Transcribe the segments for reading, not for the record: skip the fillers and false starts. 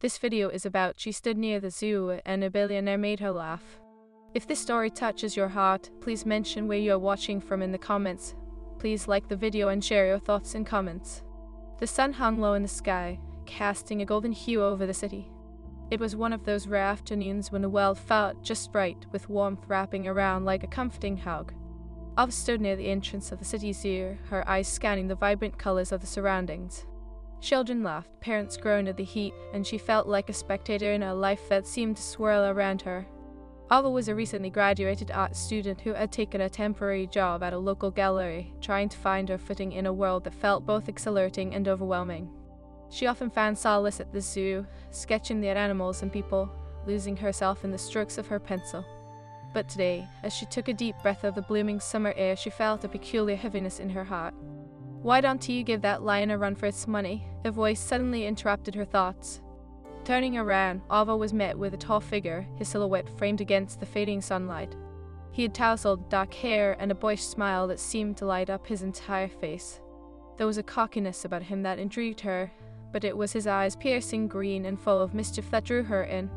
This video is about she stood near the zoo and a billionaire made her laugh. If this story touches your heart, please mention where you are watching from in the comments. Please like the video and share your thoughts in comments. The sun hung low in the sky, casting a golden hue over the city. It was one of those rare afternoons when the world felt just right, with warmth wrapping around like a comforting hug. Ava stood near the entrance of the city zoo, her eyes scanning the vibrant colors of the surroundings. Children laughed, parents groaned at the heat, and she felt like a spectator in a life that seemed to swirl around her. Ava was a recently graduated art student who had taken a temporary job at a local gallery, trying to find her footing in a world that felt both exhilarating and overwhelming. She often found solace at the zoo, sketching the animals and people, losing herself in the strokes of her pencil. But today, as she took a deep breath of the blooming summer air, she felt a peculiar heaviness in her heart. "Why don't you give that lion a run for its money?" a voice suddenly interrupted her thoughts. Turning around, Ava was met with a tall figure, his silhouette framed against the fading sunlight. He had tousled dark hair and a boyish smile that seemed to light up his entire face. There was a cockiness about him that intrigued her, but it was his eyes, piercing green and full of mischief, that drew her in.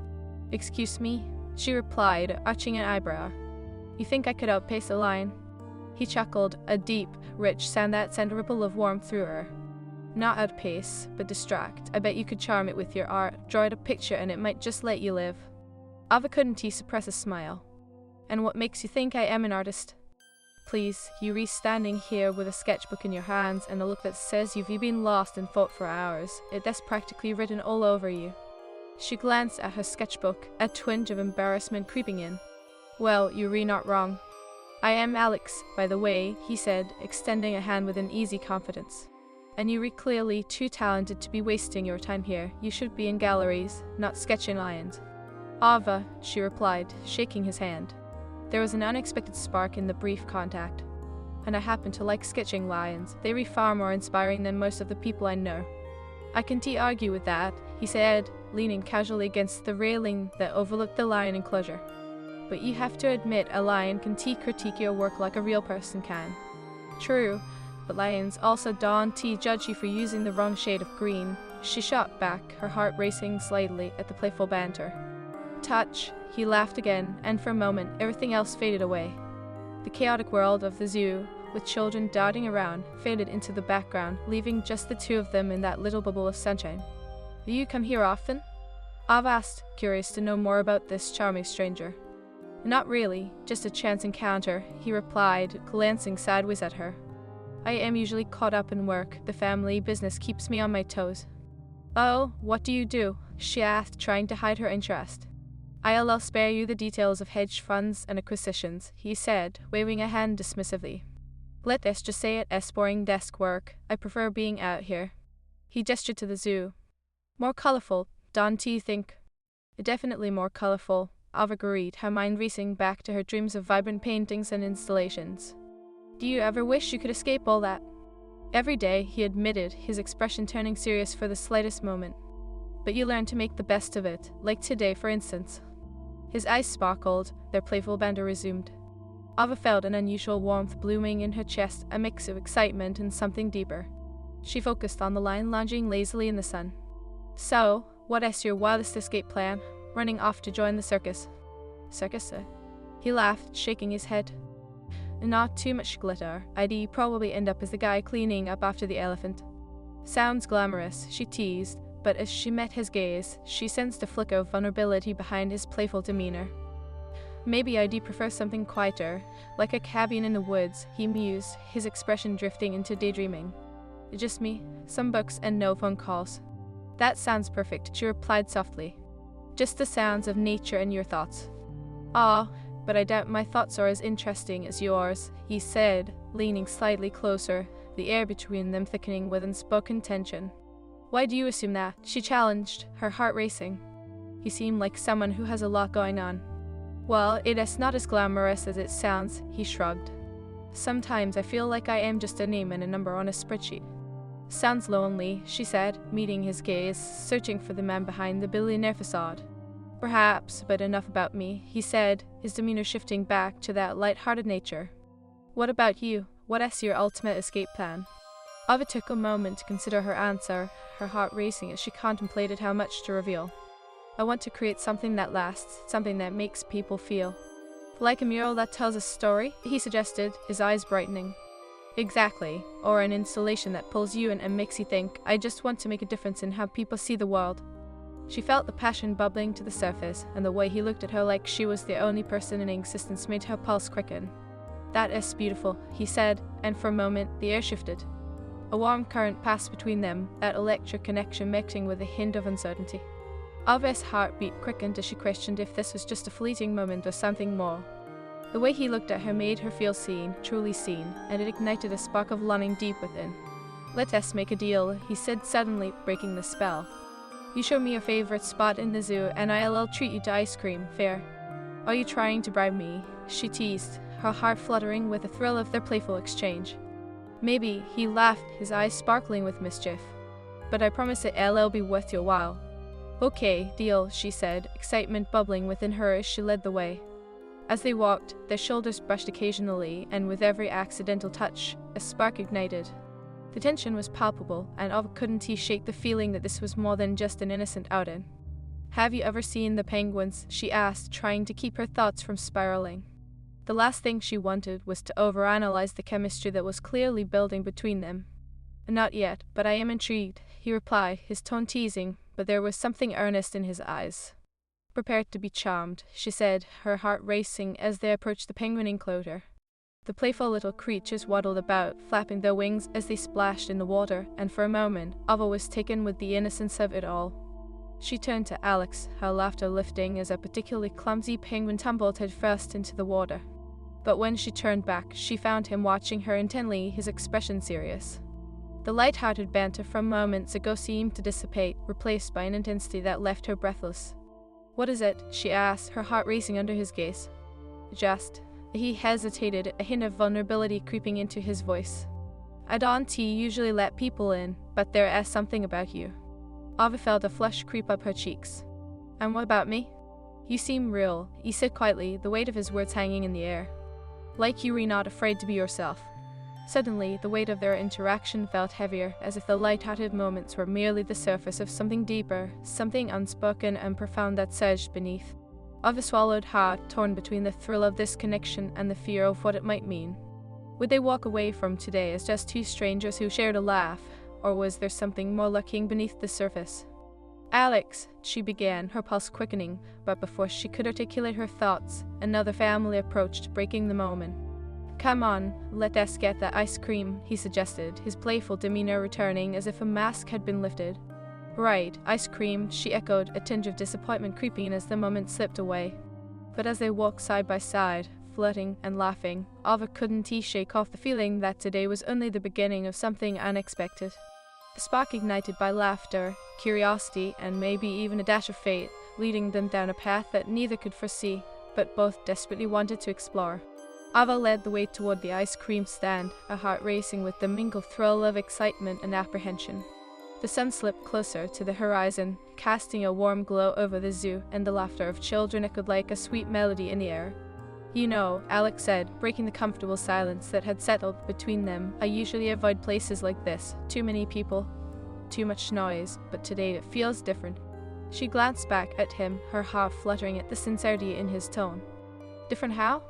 "Excuse me," she replied, arching an eyebrow. "You think I could outpace a lion?" He chuckled, a deep, rich sound that sent a ripple of warmth through her. "Not outpace, but distract. I bet you could charm it with your art, draw it a picture, and it might just let you live." Ava couldn't suppress a smile. "And what makes you think I am an artist?" "Please, you standing here with a sketchbook in your hands and a look that says you've been lost in thought for hours. That's practically written all over you." She glanced at her sketchbook, a twinge of embarrassment creeping in. "Well, you're not wrong. I am Alex, by the way," he said, extending a hand with an easy confidence. "And you're clearly too talented to be wasting your time here. You should be in galleries, not sketching lions." "Ava," she replied, shaking his hand. There was an unexpected spark in the brief contact. "And I happen to like sketching lions. They're far more inspiring than most of the people I know." "I can't argue with that," he said, leaning casually against the railing that overlooked the lion enclosure. "But you have to admit a lion can critique your work like a real person can." "True, but lions also don't judge you for using the wrong shade of green." She shot back, her heart racing slightly at the playful banter. "Touch," he laughed again, and for a moment everything else faded away. The chaotic world of the zoo, with children darting around, faded into the background, leaving just the two of them in that little bubble of sunshine. "Do you come here often?" Ava asked, curious to know more about this charming stranger. "Not really, just a chance encounter," he replied, glancing sideways at her. "I am usually caught up in work. The family business keeps me on my toes." "Oh, what do you do?" she asked, trying to hide her interest. "I'll spare you the details of hedge funds and acquisitions," he said, waving a hand dismissively. "Let's just say it as boring desk work. I prefer being out here." He gestured to the zoo. "More colorful, don't you think?" "Definitely more colorful," Ava agreed, her mind racing back to her dreams of vibrant paintings and installations. "Do you ever wish you could escape all that?" "Every day," he admitted, his expression turning serious for the slightest moment. "But you learn to make the best of it, like today, for instance." His eyes sparkled, their playful banter resumed. Ava felt an unusual warmth blooming in her chest, a mix of excitement and something deeper. She focused on the lion lounging lazily in the sun. "So, what is your wildest escape plan? Running off to join the circus?" "Circus?" He laughed, shaking his head. "Not too much glitter. I'd probably end up as the guy cleaning up after the elephant." "Sounds glamorous," she teased, but as she met his gaze, she sensed a flicker of vulnerability behind his playful demeanor. "Maybe I'd prefer something quieter, like a cabin in the woods," he mused, his expression drifting into daydreaming. "Just me, some books, and no phone calls." "That sounds perfect," she replied softly. "Just the sounds of nature and your thoughts." "Ah, but I doubt my thoughts are as interesting as yours," he said, leaning slightly closer, the air between them thickening with unspoken tension. "Why do you assume that?" she challenged, her heart racing. He seemed like someone who has a lot going on. "Well, it is not as glamorous as it sounds," he shrugged. "Sometimes I feel like I am just a name and a number on a spreadsheet." "Sounds lonely," she said, meeting his gaze, searching for the man behind the billionaire facade. "Perhaps, but enough about me," he said, his demeanor shifting back to that light-hearted nature. "What about you? What is your ultimate escape plan?" Ava took a moment to consider her answer, her heart racing as she contemplated how much to reveal. I want to create something that lasts, something that makes people feel. Like a mural that tells a story, he suggested, his eyes brightening. Exactly, or an installation that pulls you in and makes you think, I just want to make a difference in how people see the world. She felt the passion bubbling to the surface, and the way he looked at her like she was the only person in existence made her pulse quicken. That is beautiful, he said, and for a moment the air shifted. A warm current passed between them, that electric connection mixing with a hint of uncertainty. Ava's heartbeat quickened as she questioned if this was just a fleeting moment or something more. The way he looked at her made her feel seen, truly seen, and it ignited a spark of longing deep within. Let us make a deal, he said suddenly, breaking the spell. You show me your favorite spot in the zoo and I'll treat you to ice cream, fair? Are you trying to bribe me? She teased, her heart fluttering with the thrill of their playful exchange. Maybe, he laughed, his eyes sparkling with mischief. But I promise it'll be worth your while. Okay, deal, she said, excitement bubbling within her as she led the way. As they walked, their shoulders brushed occasionally, and with every accidental touch, a spark ignited. The tension was palpable, and Ava couldn't shake the feeling that this was more than just an innocent outing. Have you ever seen the penguins? She asked, trying to keep her thoughts from spiraling. The last thing she wanted was to overanalyze the chemistry that was clearly building between them. Not yet, but I am intrigued, he replied, his tone teasing, but there was something earnest in his eyes. Prepared to be charmed, she said, her heart racing as they approached the penguin enclosure. The playful little creatures waddled about, flapping their wings as they splashed in the water, and for a moment, Ava was taken with the innocence of it all. She turned to Alex, her laughter lifting as a particularly clumsy penguin tumbled headfirst into the water. But when she turned back, she found him watching her intently, his expression serious. The light-hearted banter from moments ago seemed to dissipate, replaced by an intensity that left her breathless. What is it? She asked, her heart racing under his gaze. Just. He hesitated, a hint of vulnerability creeping into his voice. I don't usually let people in, but there is something about you. Ava felt a flush creep up her cheeks. And what about me? You seem real, he said quietly, the weight of his words hanging in the air. Like you were not afraid to be yourself. Suddenly, the weight of their interaction felt heavier, as if the light-hearted moments were merely the surface of something deeper, something unspoken and profound that surged beneath. Ava swallowed hard, torn between the thrill of this connection and the fear of what it might mean. Would they walk away from today as just two strangers who shared a laugh, or was there something more lurking beneath the surface? Alex, she began, her pulse quickening, but before she could articulate her thoughts, another family approached, breaking the moment. Come on, let us get that ice cream, he suggested, his playful demeanor returning as if a mask had been lifted. Right, ice cream, she echoed, a tinge of disappointment creeping as the moment slipped away. But as they walked side by side, flirting and laughing, Ava couldn't shake off the feeling that today was only the beginning of something unexpected. A spark ignited by laughter, curiosity, and maybe even a dash of fate, leading them down a path that neither could foresee, but both desperately wanted to explore. Ava led the way toward the ice cream stand, her heart racing with the mingled thrill of excitement and apprehension. The sun slipped closer to the horizon, casting a warm glow over the zoo, and the laughter of children echoed like a sweet melody in the air. You know, Alex said, breaking the comfortable silence that had settled between them, I usually avoid places like this. Too many people, too much noise, but today it feels different. She glanced back at him, her heart fluttering at the sincerity in his tone. Different how?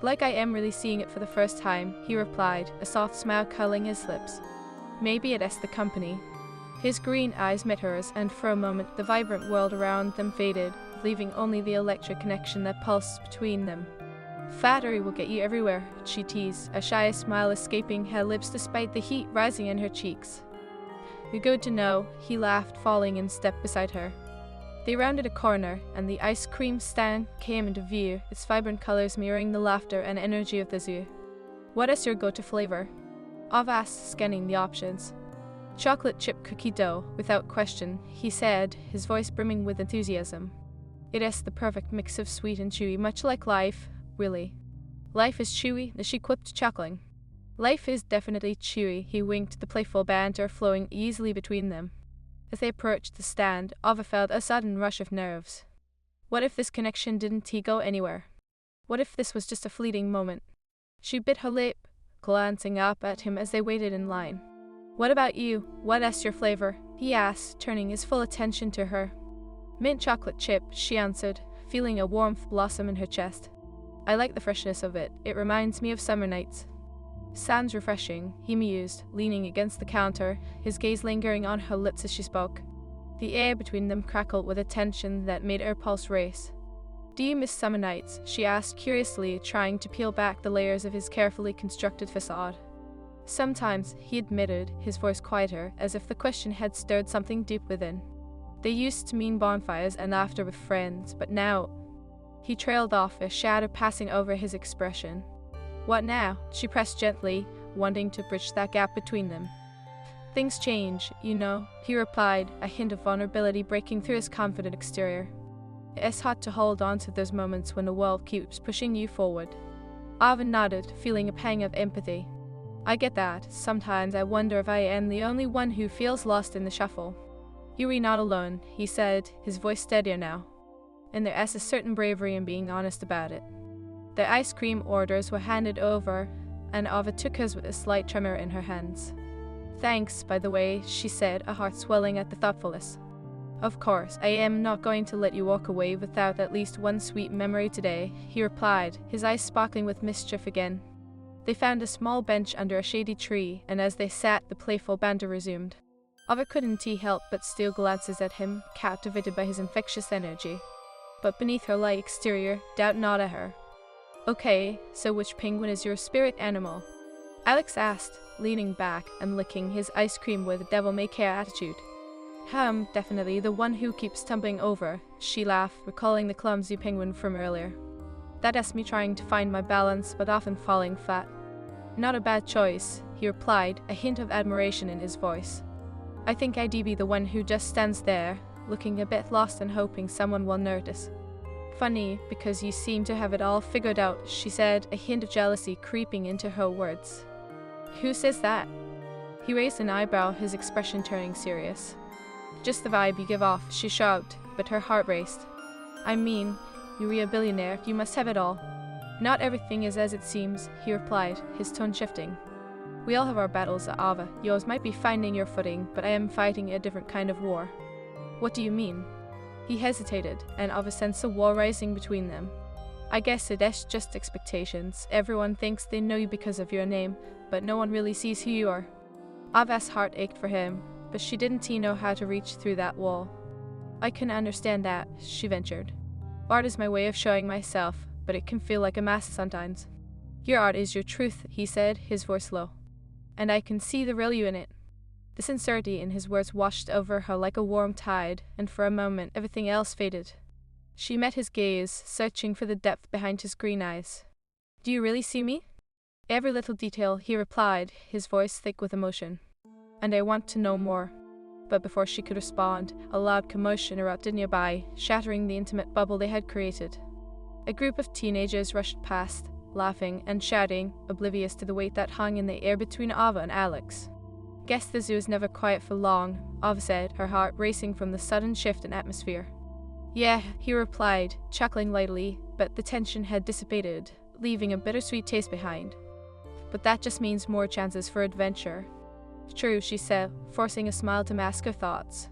Like I am really seeing it for the first time, he replied, a soft smile curling his lips. Maybe it is the company. His green eyes met hers, and for a moment the vibrant world around them faded, leaving only the electric connection that pulsed between them. Flattery will get you everywhere, she teased, a shy smile escaping her lips despite the heat rising in her cheeks. You're good to know, he laughed, falling in step beside her. They rounded a corner, and the ice cream stand came into view, its vibrant colors mirroring the laughter and energy of the zoo. What is your go-to flavor? Ava asked, scanning the options. Chocolate chip cookie dough, without question, he said, his voice brimming with enthusiasm. It is the perfect mix of sweet and chewy, much like life, really. Life is chewy, she quipped, chuckling. Life is definitely chewy, he winked, the playful banter flowing easily between them. As they approached the stand, Ava felt a sudden rush of nerves. What if this connection didn't go anywhere? What if this was just a fleeting moment? She bit her lip, glancing up at him as they waited in line. What about you? What is your flavor? He asked, turning his full attention to her. Mint chocolate chip, she answered, feeling a warmth blossom in her chest. I like the freshness of it. It reminds me of summer nights. Sounds refreshing, he mused, leaning against the counter, his gaze lingering on her lips as she spoke. The air between them crackled with a tension that made her pulse race. Do you miss summer nights? She asked curiously, trying to peel back the layers of his carefully constructed facade. Sometimes, he admitted, his voice quieter, as if the question had stirred something deep within. They used to mean bonfires and laughter with friends, but now… He trailed off, a shadow passing over his expression. What now? She pressed gently, wanting to bridge that gap between them. Things change, you know, he replied, a hint of vulnerability breaking through his confident exterior. It's hard to hold on to those moments when the world keeps pushing you forward. Arvin nodded, feeling a pang of empathy. I get that. Sometimes I wonder if I am the only one who feels lost in the shuffle. You're not alone, he said, his voice steadier now. And there is a certain bravery in being honest about it. The ice cream orders were handed over, and Ava took hers with a slight tremor in her hands. Thanks, by the way, she said, a heart swelling at the thoughtfulness. Of course, I am not going to let you walk away without at least one sweet memory today, he replied, his eyes sparkling with mischief again. They found a small bench under a shady tree, and as they sat, the playful banter resumed. Ava couldn't help but steal glances at him, captivated by his infectious energy. But beneath her light exterior, doubt gnawed at her. Okay, so which penguin is your spirit animal? Alex asked, leaning back and licking his ice cream with a devil-may-care attitude. Definitely the one who keeps tumbling over, she laughed, recalling the clumsy penguin from earlier. That is me trying to find my balance, but often falling flat. Not a bad choice, he replied, a hint of admiration in his voice. I think I'd be the one who just stands there, looking a bit lost and hoping someone will notice. Funny, because you seem to have it all figured out, she said, a hint of jealousy creeping into her words. Who says that? He raised an eyebrow, his expression turning serious. Just the vibe you give off, she shrugged, but her heart raced. I mean, you're a billionaire, you must have it all. Not everything is as it seems, he replied, his tone shifting. We all have our battles, Ava. Yours might be finding your footing, but I am fighting a different kind of war. What do you mean? He hesitated, and Ava sensed a war rising between them. I guess it is just expectations. Everyone thinks they know you because of your name, but no one really sees who you are. Ava's heart ached for him, but she didn't know how to reach through that wall. I can understand that, she ventured. Art is my way of showing myself, but it can feel like a mask sometimes. Your art is your truth, he said, his voice low. And I can see the real you in it. The sincerity in his words washed over her like a warm tide, and for a moment everything else faded. She met his gaze, searching for the depth behind his green eyes. Do you really see me? Every little detail, he replied, his voice thick with emotion. And I want to know more. But before she could respond, a loud commotion erupted nearby, shattering the intimate bubble they had created. A group of teenagers rushed past, laughing and shouting, oblivious to the weight that hung in the air between Ava and Alex. Guess the zoo is never quiet for long, Ava said, her heart racing from the sudden shift in atmosphere. Yeah, he replied, chuckling lightly, but the tension had dissipated, leaving a bittersweet taste behind. But that just means more chances for adventure. True, she said, forcing a smile to mask her thoughts.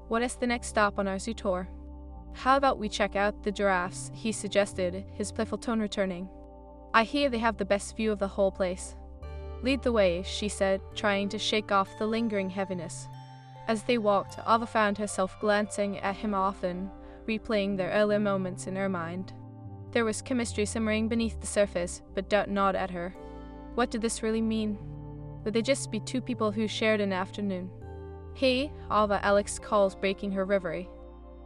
What is the next stop on our zoo tour? How about we check out the giraffes, he suggested, his playful tone returning. I hear they have the best view of the whole place. Lead the way, she said, trying to shake off the lingering heaviness. As they walked, Ava found herself glancing at him often, replaying their earlier moments in her mind. There was chemistry simmering beneath the surface, but doubt gnawed at her. What did this really mean? Would they just be two people who shared an afternoon? Hey, Ava, Alex calls, breaking her reverie.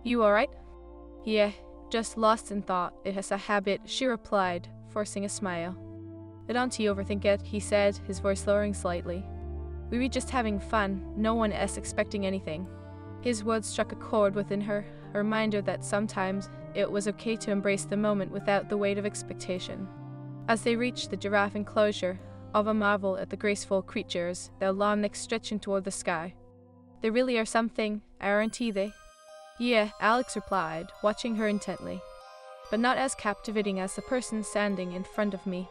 You alright? Yeah, just lost in thought. It has a habit, she replied, forcing a smile. I don't overthink it, he said, his voice lowering slightly. We were just having fun, no one is expecting anything. His words struck a chord within her, a reminder that sometimes it was okay to embrace the moment without the weight of expectation. As they reached the giraffe enclosure, Ava marveled at the graceful creatures, their long necks stretching toward the sky. They really are something, aren't they? Yeah, Alex replied, watching her intently. But not as captivating as the person standing in front of me.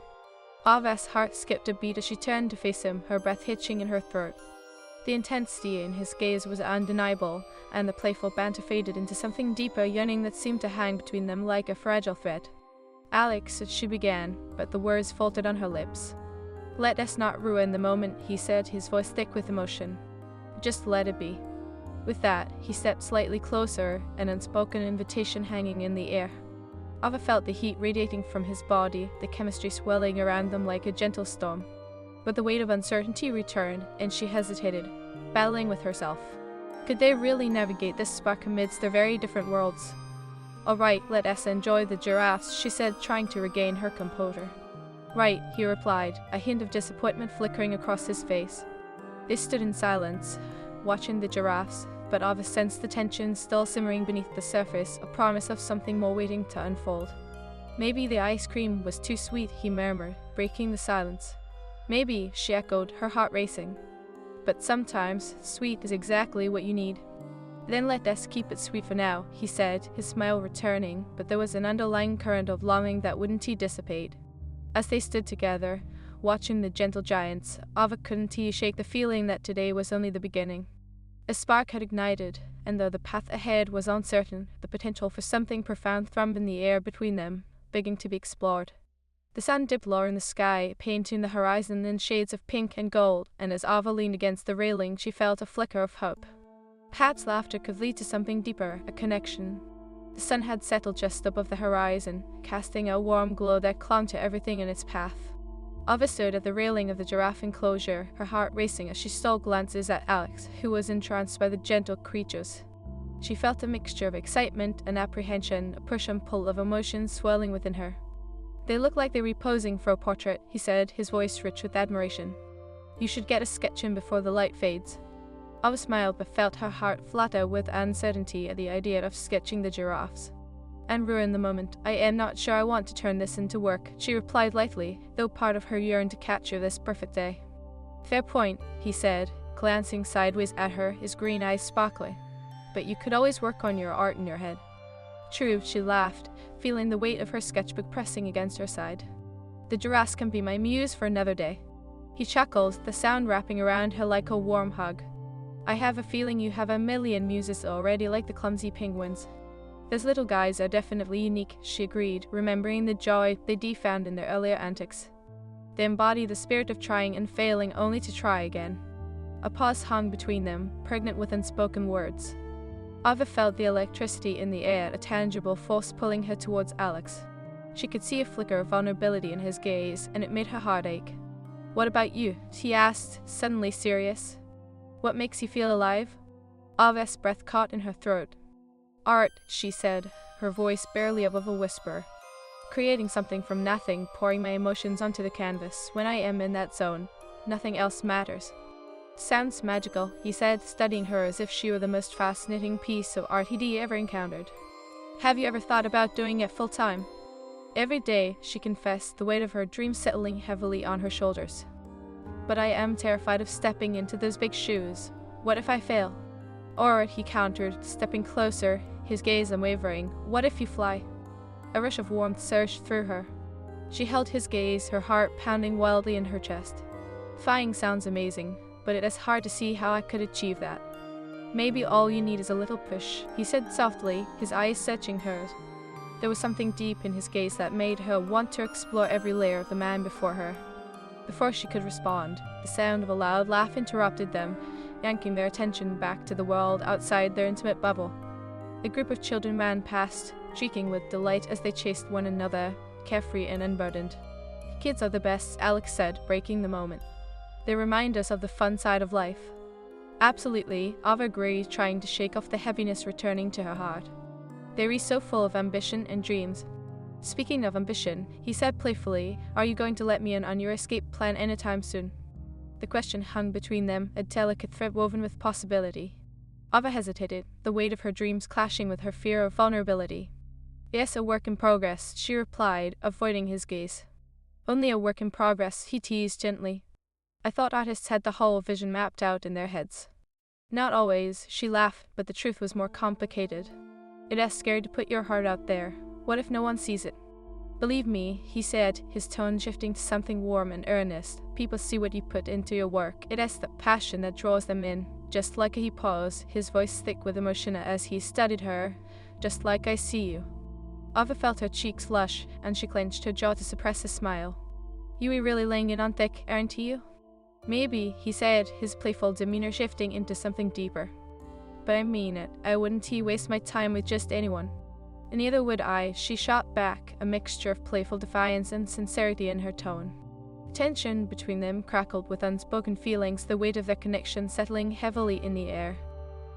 Ava's heart skipped a beat as she turned to face him, her breath hitching in her throat. The intensity in his gaze was undeniable, and the playful banter faded into something deeper, yearning that seemed to hang between them like a fragile thread. "Alex," she began, but the words faltered on her lips. "Let us not ruin the moment," he said, his voice thick with emotion. "Just let it be." With that, he stepped slightly closer, an unspoken invitation hanging in the air. Ava felt the heat radiating from his body, the chemistry swelling around them like a gentle storm. But the weight of uncertainty returned, and she hesitated, battling with herself. Could they really navigate this spark amidst their very different worlds? "All right, let us enjoy the giraffes," she said, trying to regain her composure. "Right," he replied, a hint of disappointment flickering across his face. They stood in silence, watching the giraffes, but Ava sensed the tension still simmering beneath the surface, a promise of something more waiting to unfold. "Maybe the ice cream was too sweet," he murmured, breaking the silence. "Maybe," she echoed, her heart racing. "But sometimes, sweet is exactly what you need." "Then let us keep it sweet for now," he said, his smile returning, but there was an underlying current of longing that wouldn't dissipate. As they stood together, watching the gentle giants, Ava couldn't shake the feeling that today was only the beginning. A spark had ignited, and though the path ahead was uncertain, the potential for something profound thrummed in the air between them, begging to be explored. The sun dipped lower in the sky, painting the horizon in shades of pink and gold, and as Ava leaned against the railing, she felt a flicker of hope. Pat's laughter could lead to something deeper, a connection. The sun had settled just above the horizon, casting a warm glow that clung to everything in its path. Ava stood at the railing of the giraffe enclosure, her heart racing as she stole glances at Alex, who was entranced by the gentle creatures. She felt a mixture of excitement and apprehension, a push and pull of emotions swelling within her. "They look like they were posing for a portrait," he said, his voice rich with admiration. "You should get a sketch in before the light fades." Ava smiled but felt her heart flutter with uncertainty at the idea of sketching the giraffes. "And ruin the moment. I am not sure I want to turn this into work," she replied lightly, though part of her yearned to capture this perfect day. "Fair point," he said, glancing sideways at her, his green eyes sparkling. "But you could always work on your art in your head." "True," she laughed, feeling the weight of her sketchbook pressing against her side. "The giraffes can be my muse for another day." He chuckled, the sound wrapping around her like a warm hug. "I have a feeling you have a million muses already, like the clumsy penguins." "Those little guys are definitely unique," she agreed, remembering the joy they'd found in their earlier antics. "They embody the spirit of trying and failing only to try again." A pause hung between them, pregnant with unspoken words. Ava felt the electricity in the air, a tangible force pulling her towards Alex. She could see a flicker of vulnerability in his gaze, and it made her heart ache. "What about you?" he asked, suddenly serious. "What makes you feel alive?" Ava's breath caught in her throat. "Art," she said, her voice barely above a whisper. "Creating something from nothing, pouring my emotions onto the canvas. When I am in that zone, nothing else matters." "Sounds magical," he said, studying her as if she were the most fascinating piece of art he'd ever encountered. "Have you ever thought about doing it full-time?" "Every day," she confessed, the weight of her dreams settling heavily on her shoulders. "But I am terrified of stepping into those big shoes. What if I fail?" "Or," he countered, stepping closer, his gaze unwavering, "what if you fly?" A rush of warmth surged through her. She held his gaze, her heart pounding wildly in her chest. "Flying sounds amazing, but it is hard to see how I could achieve that." "Maybe all you need is a little push," he said softly, his eyes searching hers. There was something deep in his gaze that made her want to explore every layer of the man before her. Before she could respond, the sound of a loud laugh interrupted them, yanking their attention back to the world outside their intimate bubble. A group of children ran past, shrieking with delight as they chased one another, carefree and unburdened. "Kids are the best," Alex said, breaking the moment. "They remind us of the fun side of life." "Absolutely," Ava agreed, trying to shake off the heaviness returning to her heart. "They are so full of ambition and dreams." "Speaking of ambition," he said playfully, "are you going to let me in on your escape plan anytime soon?" The question hung between them, a delicate thread woven with possibility. Ava hesitated, the weight of her dreams clashing with her fear of vulnerability. "Yes, a work in progress," she replied, avoiding his gaze. "Only a work in progress," he teased gently. "I thought artists had the whole vision mapped out in their heads." "Not always," she laughed, but the truth was more complicated. "It is scary to put your heart out there. What if no one sees it?" Believe me, he said, his tone shifting to something warm and earnest. People see what you put into your work. It is the passion that draws them in. Just like he paused, his voice thick with emotion as he studied her. Just like I see you. Ava felt her cheeks flush, and she clenched her jaw to suppress a smile. You are really laying it on thick, aren't you? Maybe, he said, his playful demeanor shifting into something deeper. But I mean it. I wouldn't waste my time with just anyone. And neither would I, she shot back, a mixture of playful defiance and sincerity in her tone. Tension between them crackled with unspoken feelings, the weight of their connection settling heavily in the air.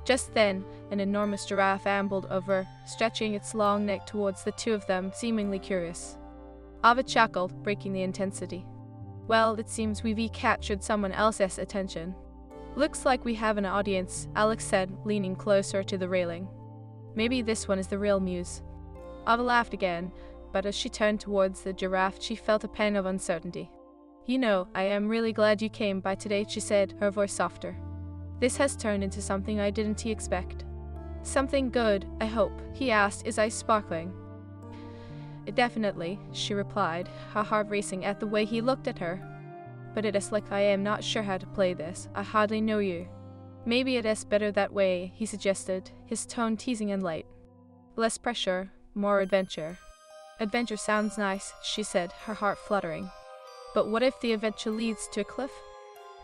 Just then, an enormous giraffe ambled over, stretching its long neck towards the two of them, seemingly curious. Ava chuckled, breaking the intensity. Well, it seems we've captured someone else's attention. Looks like we have an audience, Alex said, leaning closer to the railing. Maybe this one is the real muse. Ava laughed again, but as she turned towards the giraffe, she felt a pang of uncertainty. You know, I am really glad you came by today, she said, her voice softer. This has turned into something I didn't expect. Something good, I hope, he asked, his eyes sparkling. Definitely, she replied, her heart racing at the way he looked at her. But it is like I am not sure how to play this. I hardly know you. Maybe it is better that way, he suggested, his tone teasing and light. Less pressure, more adventure. Adventure sounds nice, she said, her heart fluttering. But what if the adventure leads to a cliff?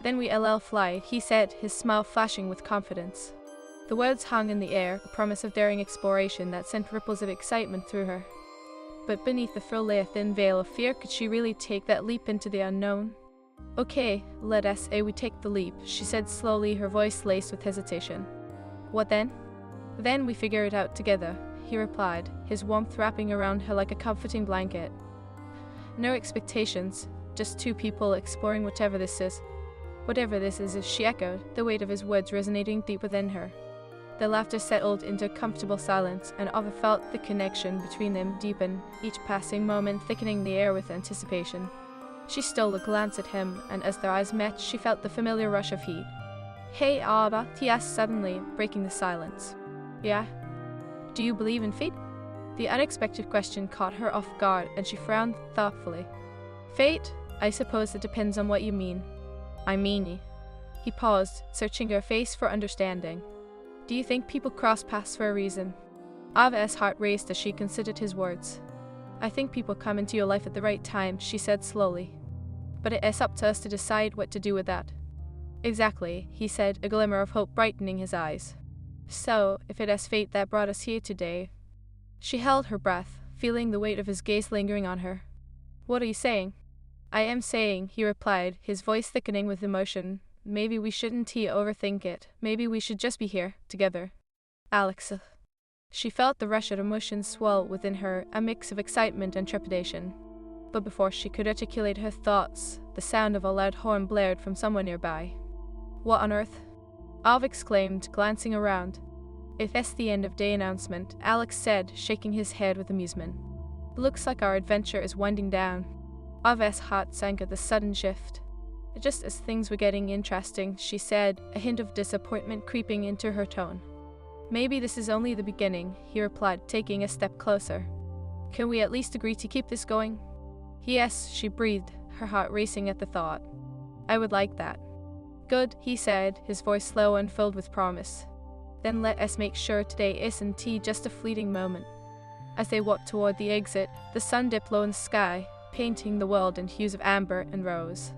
Then we'll fly, he said, his smile flashing with confidence. The words hung in the air, a promise of daring exploration that sent ripples of excitement through her. But beneath the frill lay a thin veil of fear. Could she really take that leap into the unknown? Okay, let us say we take the leap, she said slowly, her voice laced with hesitation. What then? Then we figure it out together, he replied, his warmth wrapping around her like a comforting blanket. No expectations, just two people exploring whatever this is. Whatever this is, she echoed, the weight of his words resonating deep within her. Their laughter settled into a comfortable silence, and Ava felt the connection between them deepen, each passing moment thickening the air with anticipation. She stole a glance at him, and as their eyes met, she felt the familiar rush of heat. Hey, Ava, he asked suddenly, breaking the silence. Yeah? Do you believe in fate? The unexpected question caught her off guard, and she frowned thoughtfully. Fate? I suppose it depends on what you mean. I mean. He paused, searching her face for understanding. Do you think people cross paths for a reason? Ava's heart raced as she considered his words. I think people come into your life at the right time, she said slowly. But it is up to us to decide what to do with that. Exactly, he said, a glimmer of hope brightening his eyes. So, if it is fate that brought us here today. She held her breath, feeling the weight of his gaze lingering on her. What are you saying? I am saying, he replied, his voice thickening with emotion. Maybe we shouldn't overthink it. Maybe we should just be here, together. Alex. She felt the rush of emotion swell within her, a mix of excitement and trepidation. But before she could articulate her thoughts, the sound of a loud horn blared from somewhere nearby. What on earth? Ava exclaimed, glancing around. If that's the end of day announcement, Alex said, shaking his head with amusement. Looks like our adventure is winding down. Ava's heart sank at the sudden shift. Just as things were getting interesting, she said, a hint of disappointment creeping into her tone. Maybe this is only the beginning, he replied, taking a step closer. Can we at least agree to keep this going? Yes, she breathed, her heart racing at the thought. I would like that. Good, he said, his voice slow and filled with promise. Then let us make sure today isn't just a fleeting moment. As they walked toward the exit, the sun dipped low in the sky, painting the world in hues of amber and rose.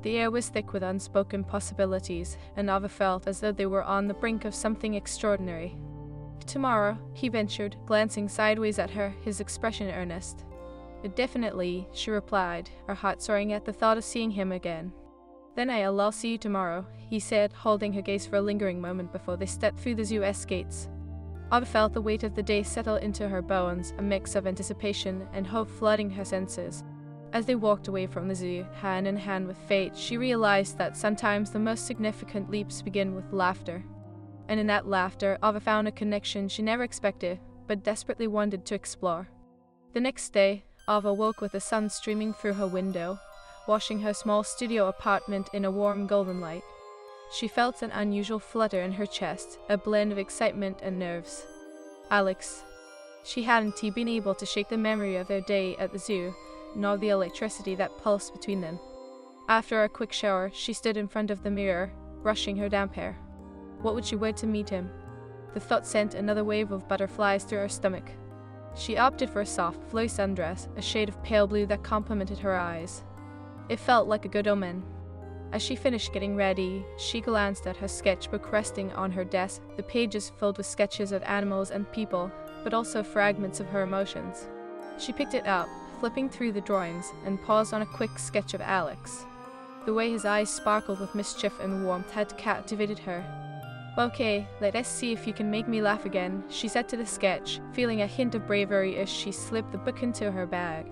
The air was thick with unspoken possibilities, and Ava felt as though they were on the brink of something extraordinary. Tomorrow, he ventured, glancing sideways at her, his expression earnest. Definitely, she replied, her heart soaring at the thought of seeing him again. Then I'll see you tomorrow, he said, holding her gaze for a lingering moment before they stepped through the zoo's gates. Ava felt the weight of the day settle into her bones, a mix of anticipation and hope flooding her senses. As they walked away from the zoo, hand in hand with fate, she realized that sometimes the most significant leaps begin with laughter. And in that laughter, Ava found a connection she never expected, but desperately wanted to explore. The next day, Ava woke with the sun streaming through her window, washing her small studio apartment in a warm golden light. She felt an unusual flutter in her chest, a blend of excitement and nerves. Alex. She hadn't been able to shake the memory of their day at the zoo, nor the electricity that pulsed between them. After a quick shower, she stood in front of the mirror, brushing her damp hair. What would she wear to meet him? The thought sent another wave of butterflies through her stomach. She opted for a soft, flowy sundress, a shade of pale blue that complemented her eyes. It felt like a good omen. As she finished getting ready, she glanced at her sketchbook resting on her desk, the pages filled with sketches of animals and people, but also fragments of her emotions. She picked it up, flipping through the drawings, and paused on a quick sketch of Alex. The way his eyes sparkled with mischief and warmth had captivated her. "Okay, let us see if you can make me laugh again," she said to the sketch, feeling a hint of bravery as she slipped the book into her bag.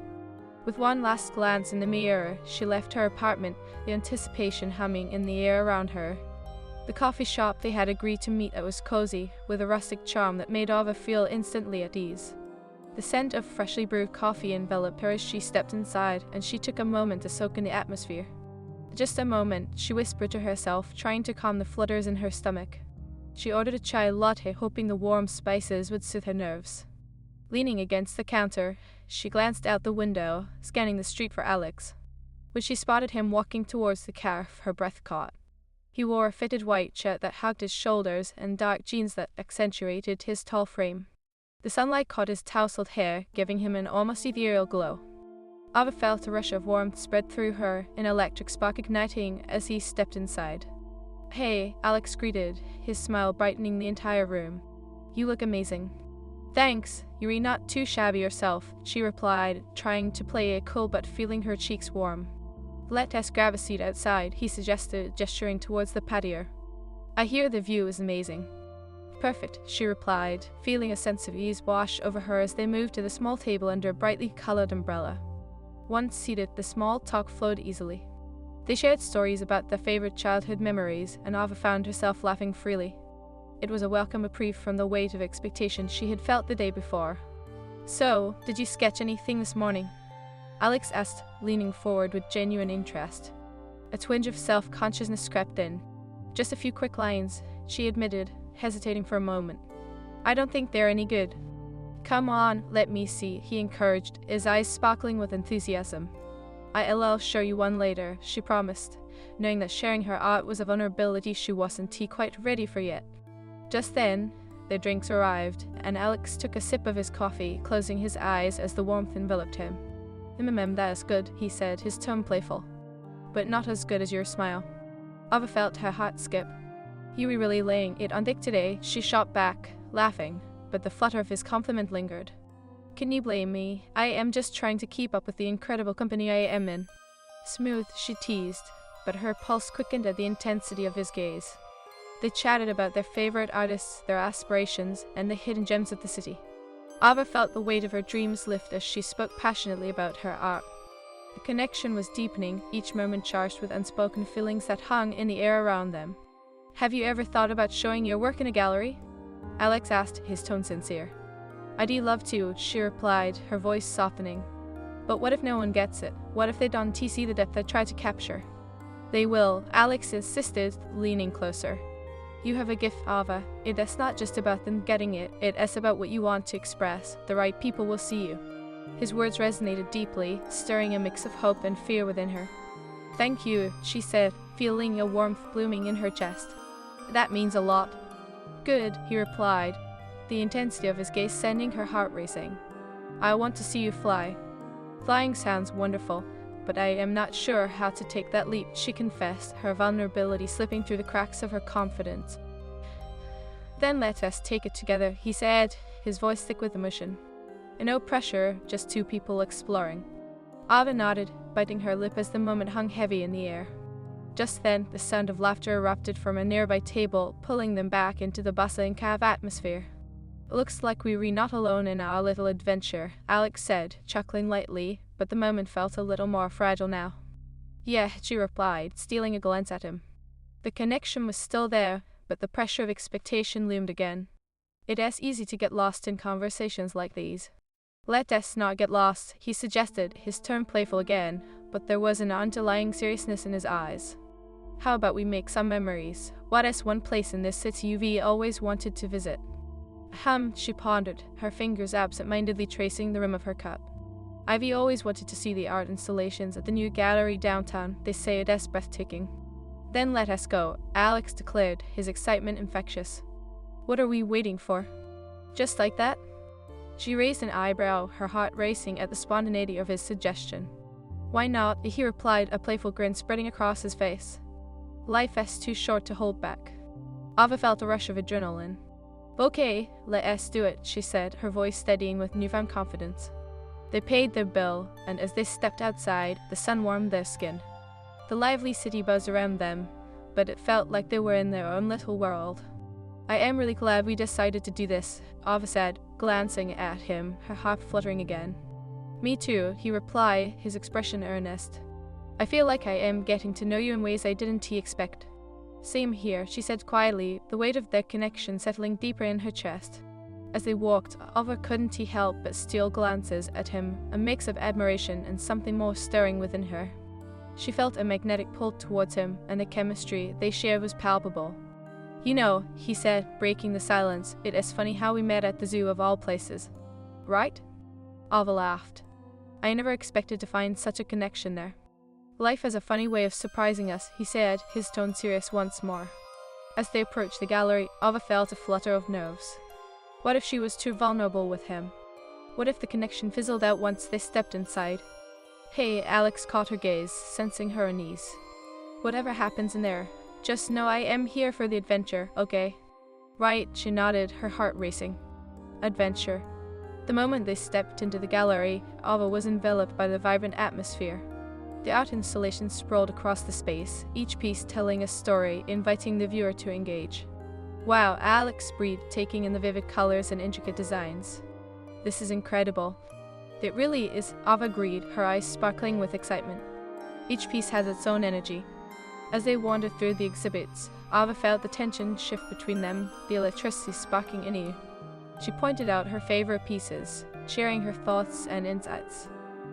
With one last glance in the mirror, she left her apartment, the anticipation humming in the air around her. The coffee shop they had agreed to meet at was cozy, with a rustic charm that made Ava feel instantly at ease. The scent of freshly brewed coffee enveloped her as she stepped inside, and she took a moment to soak in the atmosphere. Just a moment, she whispered to herself, trying to calm the flutters in her stomach. She ordered a chai latte, hoping the warm spices would soothe her nerves. Leaning against the counter, she glanced out the window, scanning the street for Alex. When she spotted him walking towards the car, her breath caught. He wore a fitted white shirt that hugged his shoulders and dark jeans that accentuated his tall frame. The sunlight caught his tousled hair, giving him an almost ethereal glow. Ava felt a rush of warmth spread through her, an electric spark igniting as he stepped inside. "Hey," Alex greeted, his smile brightening the entire room. "You look amazing." "Thanks, you're not too shabby yourself," she replied, trying to play it cool but feeling her cheeks warm. "Let us grab a seat outside," he suggested, gesturing towards the patio. "I hear the view is amazing." "Perfect," she replied, feeling a sense of ease wash over her as they moved to the small table under a brightly colored umbrella. Once seated, the small talk flowed easily. They shared stories about their favorite childhood memories, and Ava found herself laughing freely. It was a welcome reprieve from the weight of expectation she had felt the day before. "So, did you sketch anything this morning?" Alex asked, leaning forward with genuine interest. A twinge of self-consciousness crept in. "Just a few quick lines," she admitted, hesitating for a moment. "I don't think they're any good." "Come on, let me see," he encouraged, his eyes sparkling with enthusiasm. "I'll show you one later," she promised, knowing that sharing her art was a vulnerability she wasn't quite ready for yet. Just then, their drinks arrived, and Alex took a sip of his coffee, closing his eyes as the warmth enveloped him. That is good," he said, his tone playful. "But not as good as your smile." Ava felt her heart skip. "You were really laying it on thick today," she shot back, laughing, but the flutter of his compliment lingered. "Can you blame me? I am just trying to keep up with the incredible company I am in." "Smooth," she teased, but her pulse quickened at the intensity of his gaze. They chatted about their favorite artists, their aspirations, and the hidden gems of the city. Ava felt the weight of her dreams lift as she spoke passionately about her art. The connection was deepening, each moment charged with unspoken feelings that hung in the air around them. "Have you ever thought about showing your work in a gallery?" Alex asked, his tone sincere. "I'd love to," she replied, her voice softening. "But what if no one gets it? What if they don't see the depth I try to capture?" "They will," Alex insisted, leaning closer. "You have a gift, Ava. It is not just about them getting it, it is about what you want to express. The right people will see you." His words resonated deeply, stirring a mix of hope and fear within her. "Thank you," she said, feeling a warmth blooming in her chest. "That means a lot." "Good," he replied, the intensity of his gaze sending her heart racing. "I want to see you fly." "Flying sounds wonderful, but I am not sure how to take that leap," she confessed, her vulnerability slipping through the cracks of her confidence. "Then let us take it together," he said, his voice thick with emotion. And no pressure, just two people exploring. Ava nodded, biting her lip as the moment hung heavy in the air. Just then, the sound of laughter erupted from a nearby table, pulling them back into the bustling cave atmosphere. "Looks like we were not alone in our little adventure," Alex said, chuckling lightly, but the moment felt a little more fragile now. "Yeah," she replied, stealing a glance at him. The connection was still there, but the pressure of expectation loomed again. It is easy to get lost in conversations like these. "Let us not get lost," he suggested, his tone playful again, but there was an underlying seriousness in his eyes. "How about we make some memories? What is one place in this city you've always wanted to visit?" She pondered, her fingers absent-mindedly tracing the rim of her cup. Ivy always wanted to see the art installations at the new gallery downtown. They say it is breathtaking. Then let us go, Alex declared, his excitement infectious. What are we waiting for? Just like that? She raised an eyebrow, her heart racing at the spontaneity of his suggestion. Why not? He replied, a playful grin spreading across his face. Life is too short to hold back. Ava felt a rush of adrenaline. Okay, let us do it, she said, her voice steadying with newfound confidence. They paid their bill, and as they stepped outside, the sun warmed their skin. The lively city buzzed around them, but it felt like they were in their own little world. I am really glad we decided to do this, Ava said, glancing at him, her heart fluttering again. Me too, he replied, his expression earnest. I feel like I am getting to know you in ways I didn't expect. Same here, she said quietly, the weight of their connection settling deeper in her chest. As they walked, Ava couldn't help but steal glances at him, a mix of admiration and something more stirring within her. She felt a magnetic pull towards him, and the chemistry they shared was palpable. You know, he said, breaking the silence, it is funny how we met at the zoo of all places. Right? Ava laughed. I never expected to find such a connection there. Life has a funny way of surprising us, he said, his tone serious once more. As they approached the gallery, Ava felt a flutter of nerves. What if she was too vulnerable with him? What if the connection fizzled out once they stepped inside? Hey, Alex caught her gaze, sensing her unease. Whatever happens in there, just know I am here for the adventure, okay? Right, she nodded, her heart racing. Adventure. The moment they stepped into the gallery, Ava was enveloped by the vibrant atmosphere. The art installations sprawled across the space, each piece telling a story, inviting the viewer to engage. Wow, Alex breathed, taking in the vivid colors and intricate designs. This is incredible. It really is, Ava agreed, her eyes sparkling with excitement. Each piece has its own energy. As they wandered through the exhibits, Ava felt the tension shift between them, the electricity sparking anew. She pointed out her favorite pieces, sharing her thoughts and insights.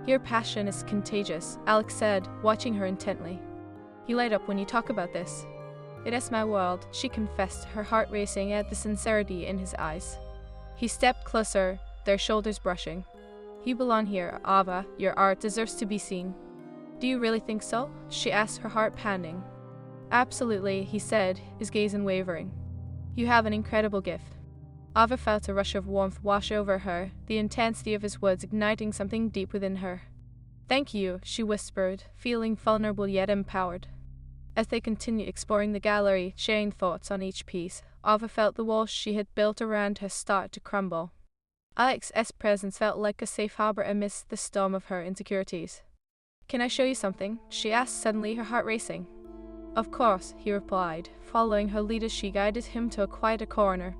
Your passion is contagious, Alex said, watching her intently. You light up when you talk about this. It is my world, she confessed, her heart racing at the sincerity in his eyes. He stepped closer, their shoulders brushing. You belong here, Ava. Your art deserves to be seen. Do you really think so? She asked, her heart pounding. Absolutely, he said, his gaze unwavering. You have an incredible gift. Ava felt a rush of warmth wash over her, the intensity of his words igniting something deep within her. Thank you, she whispered, feeling vulnerable yet empowered. As they continued exploring the gallery, sharing thoughts on each piece, Ava felt the walls she had built around her start to crumble. Alex's presence felt like a safe harbor amidst the storm of her insecurities. Can I show you something? She asked, suddenly, her heart racing. Of course, he replied. Following her lead as she guided him to a quieter corner,